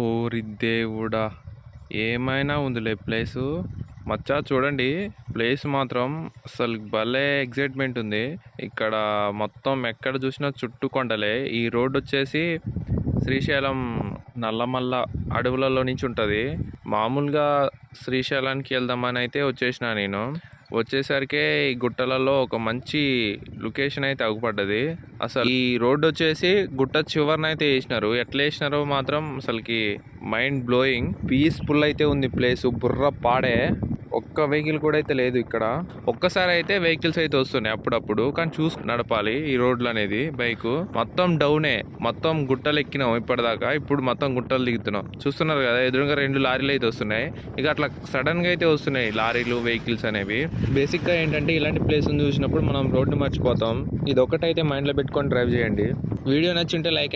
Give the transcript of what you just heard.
ఓరి దేవుడా! ఏమైనా ఉందిలే ప్లేసు. మచ్చా చూడండి, ప్లేస్ మాత్రం అసలు భలే ఎగ్జైట్మెంట్ ఉంది. ఇక్కడ మొత్తం ఎక్కడ చూసినా చుట్టూ కొండలే. ఈ రోడ్డు వచ్చేసి శ్రీశైలం నల్లమల్ల అడవులలో నుంచి ఉంటుంది. మామూలుగా శ్రీశైలానికి వెళ్దామని అయితే వచ్చేసిన నేను. వచ్చేసరికి ఈ గుట్టలలో ఒక మంచి లొకేషన్ అయితే అగుపడ్డది. అసలు ఈ రోడ్డు వచ్చేసి గుట్ట చివరనైతే వేసినారు. ఎట్లా వేసినారో మాత్రం అసలుకి మైండ్ బ్లోయింగ్. పీస్ఫుల్ అయితే ఉంది ప్లేస్. బుర్ర పాడే. ఒక్క వెహికల్ కూడా అయితే లేదు ఇక్కడ. ఒక్కసారి అయితే వెహికల్స్ అయితే వస్తున్నాయి అప్పుడప్పుడు, కానీ చూసి నడపాలి ఈ రోడ్లు అనేది. బైక్ మొత్తం డౌనే, మొత్తం గుట్టలు ఎక్కినాం ఇప్పటిదాకా. ఇప్పుడు మొత్తం గుట్టలు దిగుతున్నాం. చూస్తున్నారు కదా, ఎదురుగా 2 లారీలు అయితే వస్తున్నాయి. ఇక అట్లా సడన్ గా అయితే వస్తున్నాయి లారీలు, వెహికల్స్ అనేవి. బేసిక్ గా ఏంటంటే ఇలాంటి ప్లేస్ చూసినప్పుడు మనం రోడ్డు మర్చిపోతాం. ఇది ఒకటైతే మైండ్ లో పెట్టుకొని డ్రైవ్ చేయండి. Video నచ్చింటే like